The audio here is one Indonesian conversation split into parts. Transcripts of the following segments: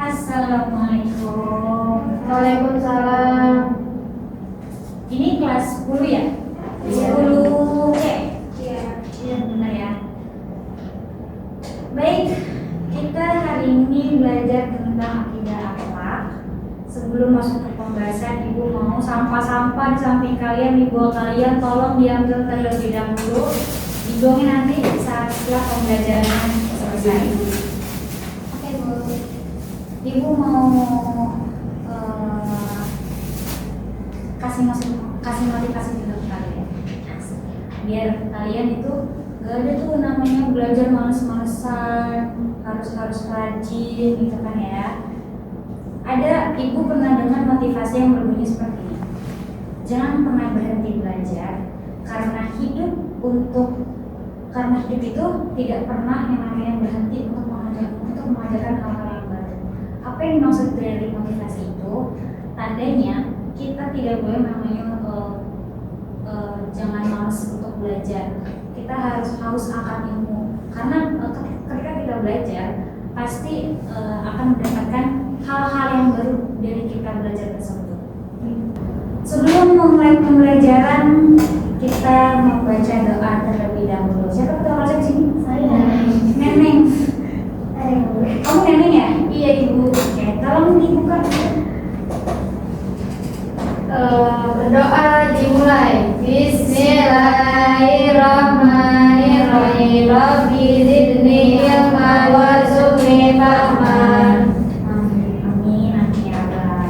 Assalamualaikum. Waalaikumsalam. Ini kelas 10 ya? Iya. 10 C? Iya. Iya benar ya. Baik, kita hari ini belajar tentang akidah akhlak. Sebelum masuk ke pembahasan, Ibu mau sampah-sampah di samping kalian, di bawah kalian tolong diambil terlebih dahulu. Dibuangin nanti saat setelah pembelajaran selesai. Oke Bu. Ibu mau kasih motivasi juga ke kalian, biar kalian itu gak ada tuh namanya belajar males-malesan, harus rajin gitu kan ya. Ada, Ibu pernah dengar motivasi yang berbunyi seperti ini: jangan pernah berhenti belajar, karena hidup itu tidak pernah yang namanya berhenti untuk mengajarkan hal-hal yang baru. Apa yang dimaksud dari motivasi itu? Tandanya kita tidak boleh namanya jangan malas untuk belajar. Kita harus haus akan ilmu, karena ketika kita belajar pasti akan mendapatkan hal-hal yang baru dari kita belajar tersebut. Sebelum memulai pembelajaran, kita membaca doa terlebih dahulu. Siapa ketua kelas di sini? Saya. Neneng. Kamu neneng ya? Iya Ibu. Oke, tolong dibuka. Berdoa dimulai. Bismillahirrahmanirrahim. Rabbi zidni ilma warzuqni fahman. Amin, amin ya Allah.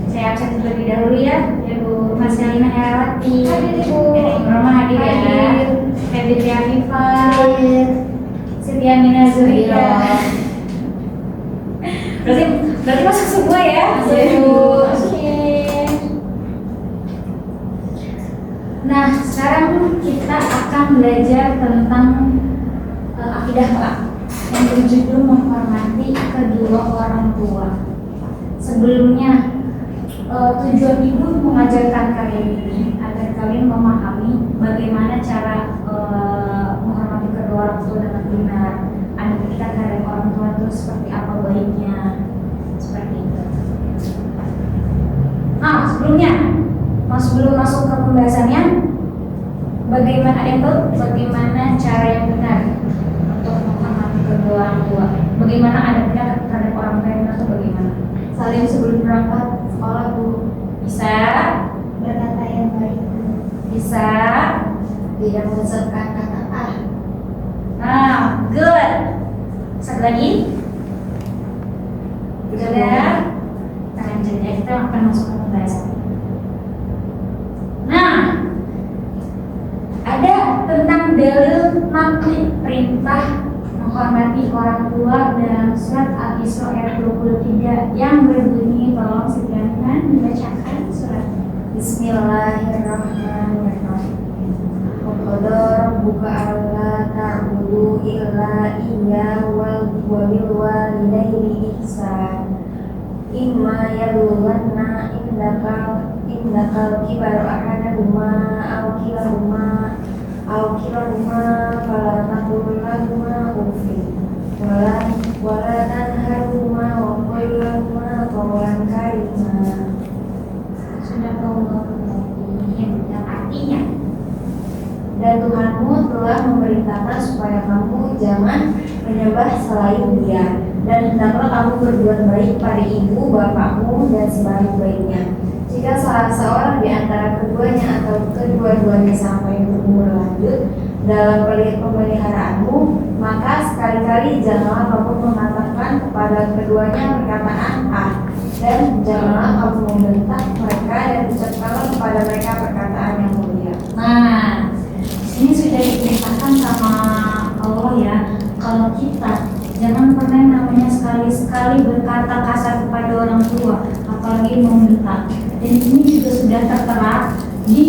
Saya absen terlebih dahulu ya. Ibu Mas Elina Herawati. Hadir, Ibu. Roma hadir ya. Hadir. Febri Afifah. Setia Mina Zurita. Berarti masuk semua ya? Masuk. Oke. Nah, sekarang kita akan belajar tentang akidah kelak yang berjudul menghormati kedua orang tua. Sebelumnya, tujuan Ibu mengajarkan kalian ini agar kalian memahami bagaimana cara menghormati kedua orang tua dengan benar. Anak kita terhadap orang tua itu seperti apa baiknya, seperti itu. Nah, sebelum masuk ke pembahasannya, bagaimana bagaimana cara yang benar untuk menghormati kedua orang tua? Bagaimana adabnya terhadap orang tua yang benar itu bagaimana? Saling sebelum berangkat sekolah, Bu. Bisa, Berkata yang baik, Bu. bisa. Tidak mengucapkan kata ah. Nah, good. Satu lagi. Sudah. Kita lanjut ya, kita akan masuk ke pembahasan. Nah, ada tentang dalil nakli perintah menghormati orang tua dalam surat Al-Isra ayat 23 yang berbunyi, tolong silahkan dibacakan suratnya. Bismillahirrahmanirrahim. Qadara rabbuka alla ta'budu illa iyyahu wa bil walidayni ihsan. Imma yablughanna indakal kibaru ahaduhuma aw kilahuma fala taqul lahuma uffin wala tanharhuma wa qul lahuma qawlan karima. Sudah Allah yang artinya, Dan Tuhanmu telah memerintahkan supaya kamu jangan menyembah selain Dia, dan hendaklah kamu berbuat baik pada ibu bapakmu dan sebaik-baiknya. Jika salah seorang di antara keduanya atau kedua-duanya sampai berumur lanjut dalam pemeliharaanmu, maka sekali-kali janganlah kamu mengatakan kepada keduanya perkataan ah, dan janganlah kamu membentak mereka, dan ucapkanlah kepada mereka perkataan yang mulia. nah, ini sudah diperintahkan sama Allah ya, kalau kita jangan pernah namanya sekali-sekali berkata kasar kepada orang tua, apalagi membentak. Dan ini juga sudah tertera di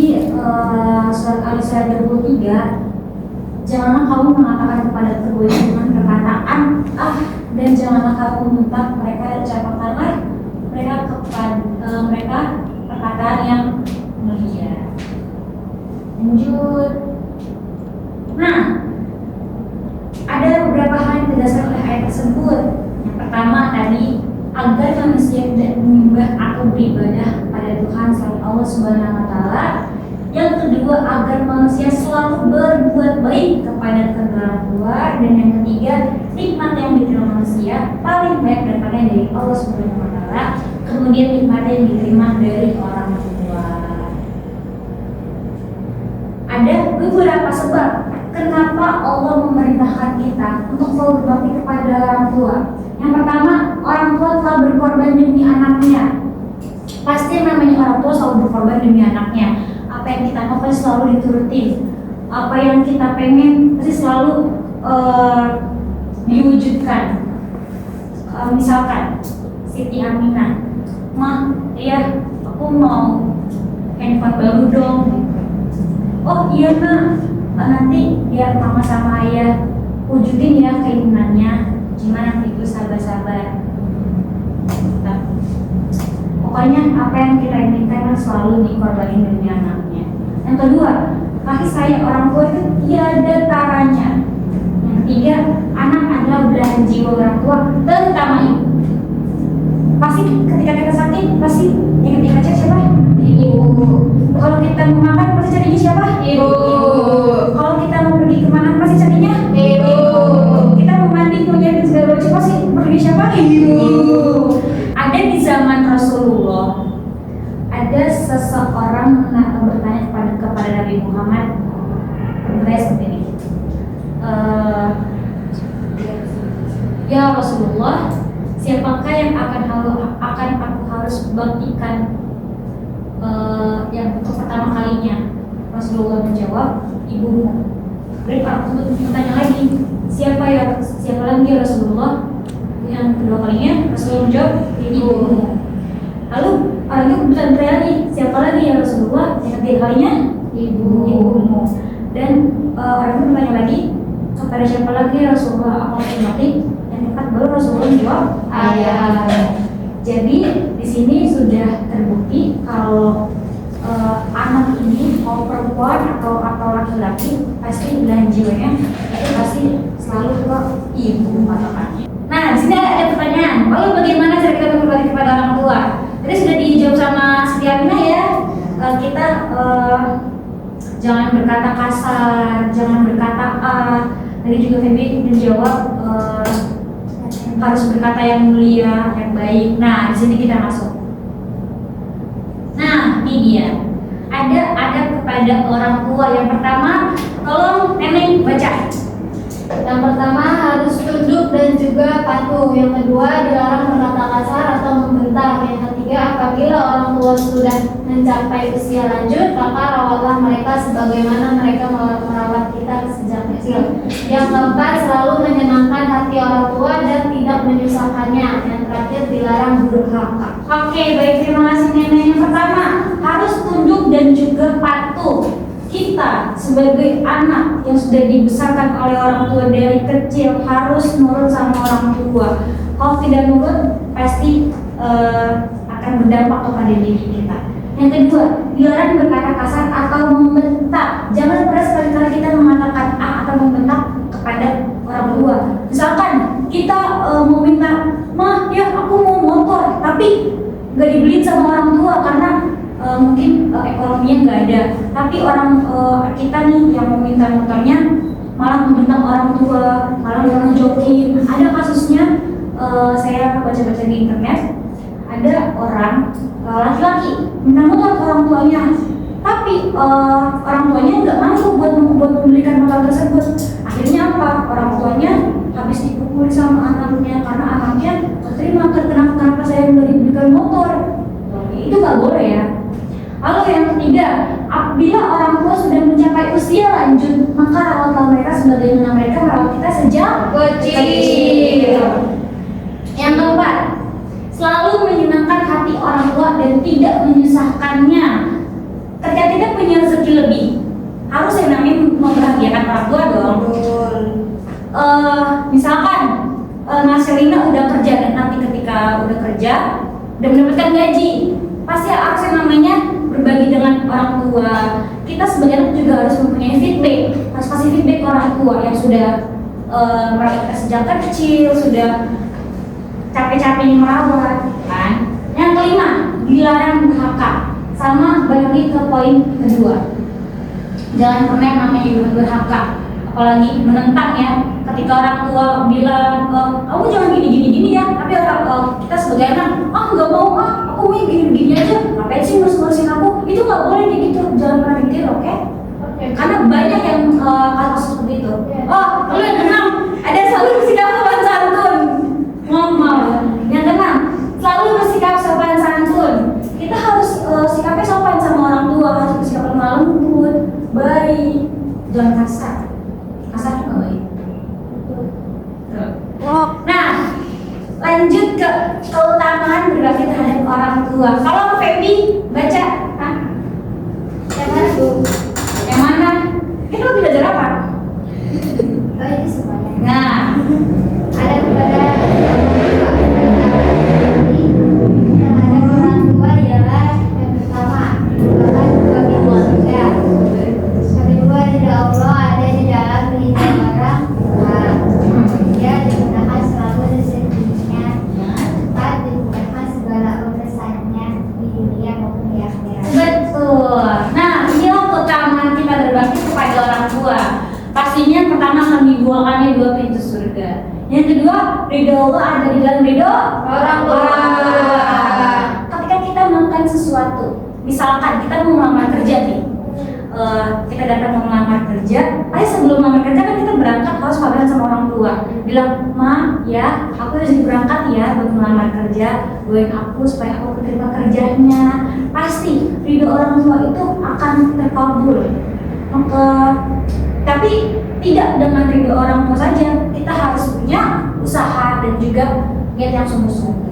surat Al-Isra 23. Janganlah kamu mengatakan kepada keduanya dengan perkataan ah, dan janganlah kamu membentak mereka, ucapkanlah mereka perkataan yang mulia. Lanjut. Nah, ada beberapa hal yang didasarkan oleh ayat tersebut. Yang pertama tadi agar manusia tidak menyembah atau beribadah pada Tuhan selain Allah Subhanahu wa taala. Yang kedua, agar manusia selalu berbuat baik kepada kedua orang tua. Dan yang ketiga, nikmat yang diterima manusia paling baik daripada dari Allah Subhanahu wa taala. Kemudian nikmat yang diterima dari orang tua. Ada beberapa sebab kenapa Allah memerintahkan kita untuk selalu berbakti kepada orang tua. Yang pertama, orang tua telah berkorban demi anaknya. Pasti namanya orang tua selalu berkorban demi anaknya. Apa yang kita mau pasti selalu diturutin. Apa yang kita pengen pasti selalu diwujudkan. Misalkan Siti Aminah, "Mah, iya aku mau handphone baru dong." "Oh iya nak, nanti biar mama sama ayah wujudin ya keinginannya. Gimana itu, sabar-sabar." Nah, pokoknya apa yang kita inginkan selalu dikorbanin demi anaknya. Yang kedua, kasih sayang orang tua itu tiada taranya. Yang ketiga, anak adalah belahan jiwa orang tua, terutama ibu. Pasti ketika kita sakit, pasti yang ketika cek siapa? Ibu. Kalau kita mau makan, pasti carinya siapa? Ibu. Kalau kita mau pergi kemana, pasti carinya? Ibu. Kita mau mandi, mau nyari segala macam, pasti pergi siapa? Ibu. Ada di zaman Rasulullah, ada seseorang bertanya kepada Nabi Muhammad, bertanya seperti ini, "Ya Rasulullah, siapakah yang akan aku harus baktikan yang untuk pertama kalinya?" Rasulullah menjawab, "Ibumu." Berarti aku bertanya lagi, siapa lagi ya Rasulullah? Yang kedua kalinya Rasulullah menjawab, "Ibumu." Lalu orangnya bertanya lagi, siapa lagi ya Rasulullah? Yang ketiga kalinya, ibumu. Dan orangnya bertanya lagi, kepada siapa lagi ya Rasulullah aku harus berbakti? Yang keempat baru Rasulullah menjawab, ayah. Jadi di sini sudah terbukti kalau anak ini mau perempuan atau laki-laki pasti belahan jiwanya itu pasti selalu ke ibu patokannya. Nah, di sini ada pertanyaan, lalu bagaimana cara kita berbakti kepada orang tua? Tadi sudah dijawab sama Siti Aminah ya. Kita jangan berkata kasar, jangan berkata tadi juga Feby menjawab harus berkata yang mulia, yang baik. Nah, di sini kita masuk. Nah, ini dia. Ada adab kepada orang tua. Yang pertama, tolong nenek baca. Yang pertama harus tunduk dan juga patuh. Yang kedua dilarang berkata kasar atau membentak. Yang ketiga, apabila orang tua sudah mencapai usia lanjut, maka rawatlah mereka sebagaimana mereka merawat kita sejak kecil. Yang keempat, selalu menyenangkan hati orang tua dan tidak menyusahkannya. Yang terakhir, dilarang durhaka. Oke, baik, terima kasih nenek. Yang pertama, harus tunduk dan juga patuh. Kita sebagai anak yang sudah dibesarkan oleh orang tua dari kecil harus nurut sama orang tua. Kalau tidak nurut, pasti akan berdampak kepada diri kita. Yang kedua, dilarang berkata kasar atau membentak. Jangan pernah sekali-kali kita mengatakan atau membentak kepada orang tua. Misalkan kita mau minta, "Mah, ya aku mau motor," tapi nggak dibeliin sama orang tua karena mungkin ekonominya nggak ada. Tapi orang kita nih yang meminta motornya malah membentak orang tua, malah ngejokin. Ada kasusnya, saya baca-baca di internet, ada orang laki-laki minta motor ke orang tuanya, tapi orang tuanya nggak mampu buat membelikan motor tersebut. Akhirnya apa? Orang tuanya habis dipukul sama anaknya karena anaknya terima kenapa saya nggak dibelikan motor. Itu nggak boleh ya. Lalu yang ketiga, apabila orang tua sudah mencapai usia lanjut, maka rawatlah mereka sebagaimana mereka merawat kita sejak kecil. Yang keempat, selalu menyenangkan hati orang tua dan tidak menyusahkannya. Ketika kita punya rezeki lebih, harus yang namanya membahagiakan orang tua dong. Misalkan Marcelina udah kerja dan nanti ketika udah kerja, udah mendapatkan gaji, pasti harus yang namanya berbagi dengan orang tua. Kita sebenarnya juga harus mempunyai feedback, harus kasih feedback ke orang tua yang sudah merawat kita sejak kecil, sudah capek-capeknya merawat, kan? Yang kelima, dilarang durhaka. Sama balik lagi ke poin kedua. Jangan pernah yang namanya durhaka, apalagi menentang ya. Ketika orang tua bilang, kamu jangan gini ya, tapi orang kita sebagai anak, nggak mau aku mau gini aja, ngapain sih ngurusin aku? Itu nggak boleh kayak gitu, jangan pernah gitu, oke? Karena banyak yang kasus seperti itu. Lalu yang keenam, ada selalu bersikap sopan santun. Ngomong. Yang keenam, selalu bersikap sopan santun. Kita harus sikapnya sopan sama orang tua, harus bersikap lemah lembut, baik, jangan kasar. Kasar juga baik. Nah, lanjut ke keutamaan berbakti terhadap orang tua. Kalau Feby baca, yang mana Bu? Yang mana? Kita mau belajar apa? Ini semuanya. Nah, Ada kepada terhadap orang tua ialah yang pertama merupakan bagi keluarga. Yang kedua, ridha Allah ada di dalam ridha orang tua. Dia dimudahkan selalu rezekinya. Empat, dimudahkan segala urusannya di dunia maupun di akhirat. betul. Nah, inilah keutamaan kita berbakti kepada orang tua. Pastinya pertama akan dibukakannya 2 pintu surga. Yang kedua, ridho Allah ada di dalam ridho Orang tua. Ketika kita melakukan sesuatu, misalkan kita mau melamar kerja nih, kita datang mau melamar kerja, sebelum melamar kerja kan kita berangkat harus pamitan sama orang tua, bilang, Ma, ya, aku harus berangkat ya buat melamar kerja, doain aku supaya aku keterima kerjanya. Pasti ridho orang tua itu akan terkabul. Tapi tidak dengan ridho orang tua saja, kita harus punya usaha dan juga niat yang sungguh-sungguh.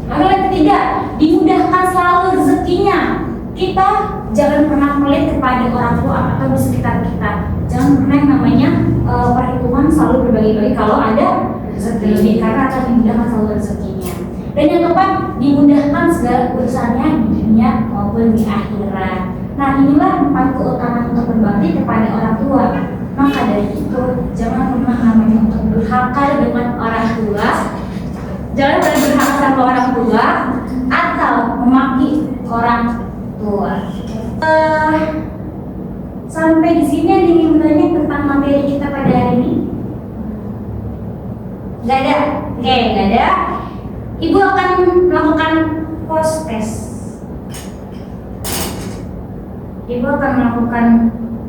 Lalu yang ketiga, dimudahkan selalu rezekinya. Kita jangan pernah pelit kepada orang tua atau di sekitar kita. Jangan pernah yang namanya perhitungan selalu berbagi-bagi kalau ada rezeki lebih, karena akan dimudahkan selalu rezekinya. Dan yang keempat, dimudahkan segala urusannya di dunia maupun di akhirat. Nah, inilah 4 keutamaan untuk berbakti kepada orang tua. Maka dari itu, jangan pernah namanya untuk durhaka dengan orang tua, jangan pernah durhaka sama orang tua, atau memaki orang tua. Sampai di sini ada yang ingin bertanya tentang materi kita pada hari ini? Gak ada? Oke, gak ada. Ibu akan melakukan post test. Ibu akan melakukan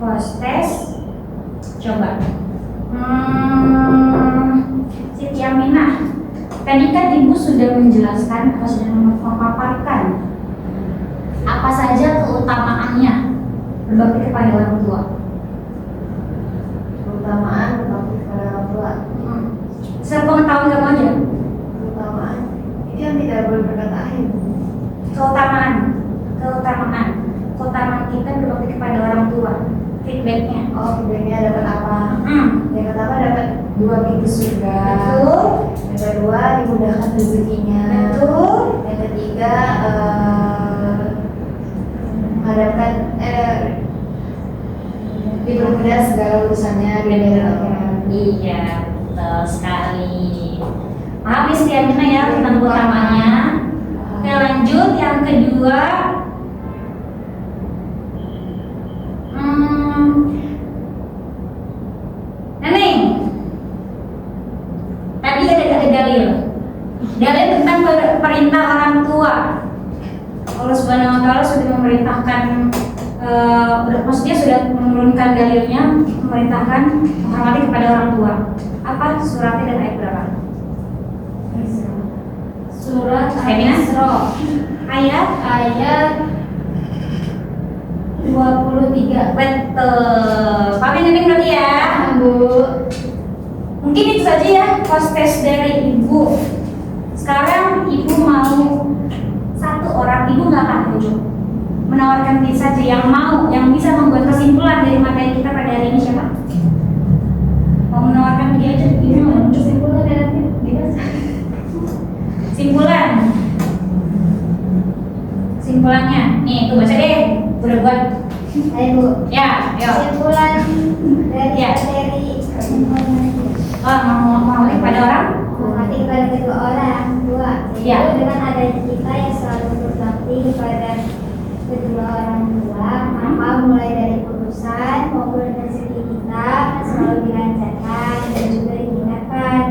post test. Coba. Siti Aminah, tadi kan Ibu sudah menjelaskan atau sudah memaparkan apa saja keutamaannya berbakti kepada orang tua. Keutamaan berbakti kepada orang tua. Sepengetahuan kamu aja. Keutamaan itu yang tidak boleh berkata akhir. Keutamaan kita berbakti kepada orang tua. Feedbacknya. Feedbacknya dapat apa? Yang pertama dapat 2 pintu surga. Betul. Yang kedua dimudahkan rezekinya. Betul. Yang ketiga menghadapkan dipermudah segala urusannya di dunia dan akhirat. Iya, betul sekali. Paham Siti Aminah ya tentang keutamaannya. Oke, lanjut yang kedua. Neneng, tadi ada dalil tentang perintah orang tua. Allah Subhanahu Wa Taala sudah memerintahkan, maksudnya sudah menurunkan dalilnya, memerintahkan menghormati kepada orang tua. Apa suratnya dan ayat berapa? Surat Al-Isra ayat 23. Betul. Paham Neneng berarti ya? Bu. Mungkin itu saja ya post test dari Ibu. Sekarang Ibu mau 1 orang, Ibu nggak akan tunjuk, menawarkan diri saja yang mau, yang bisa membuat kesimpulan dari materi kita pada hari ini. Siapa? Mau menawarkan dia aja, Ibu mau tunjuk kesimpulan dari simpulannya. Nih, tuh baca deh. Udah buat. Ayo Bu. Ya, yuk. Kesimpulan dari Ya. materi Mau kepada orang? menghormati kepada kedua orang. Ya. Dengan adanya kita yang selalu berbakti kepada kedua orang tua, maka mulai dari urusan maupun rezeki kita selalu dilancarkan dan juga dimudahkan.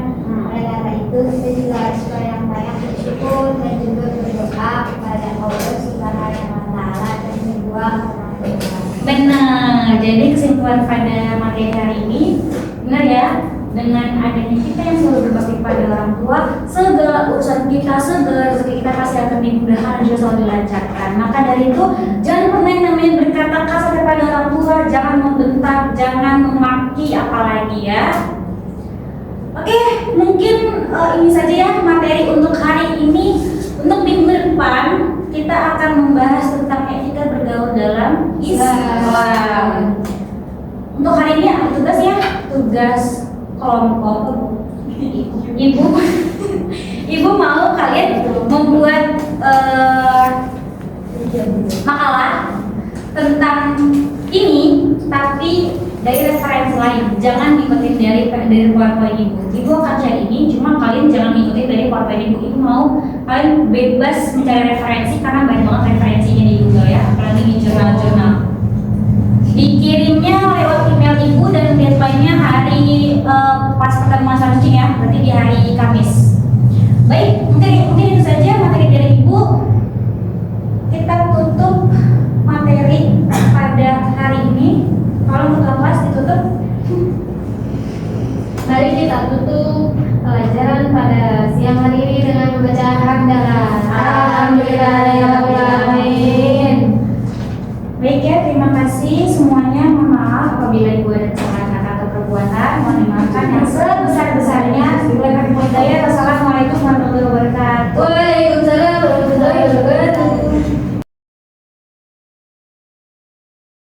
Oleh karena itu kita juga harus banyak bersyukur dan juga berdoa kepada Allah Subhanahu wa Ta'ala dan kedua orang tua. Benar. Jadi kesimpulan pada materi hari ini, benar ya. Dengan adanya kita yang selalu berbakti kepada orang tua, segala urusan kita, segala rezeki kita pasti akan dimudahkan dan juga selalu dilancarkan. Maka dari itu, jangan pernah yang namanya berkata kasar kepada orang tua, jangan membentak, jangan memaki, apalagi ya. Oke, mungkin ini saja ya materi untuk hari ini. Untuk minggu depan kita akan membahas tentang etika bergaul dalam Islam. Untuk hari ini apa tugasnya? Tugas kelompok ibu mau kalian membuat makalah tentang ini, tapi dari referensi lain, jangan ngikutin dari PowerPoint ibu akan share ini, cuma kalian jangan ngikutin dari PowerPoint ibu mau kalian bebas mencari referensi karena banyak banget referensinya di Google ya, apalagi di jurnal-jurnal. Dikirimnya lewat email ibu dan deadline-nya hari pas pertemuan seharusnya ya, berarti di hari Kamis. Baik, mungkin itu saja materi dari ibu. Kita tutup materi pada hari ini. Kalau untuk kelas ditutup. Mari kita tutup pelajaran pada siang hari ini dengan membaca hamdalah. Alhamdulillahirobbilalamin. Baik ya, terima kasih semuanya. Mohon maaf apabila ibu ada kesalahan kata atau perbuatan. Mohon dimaafkan yang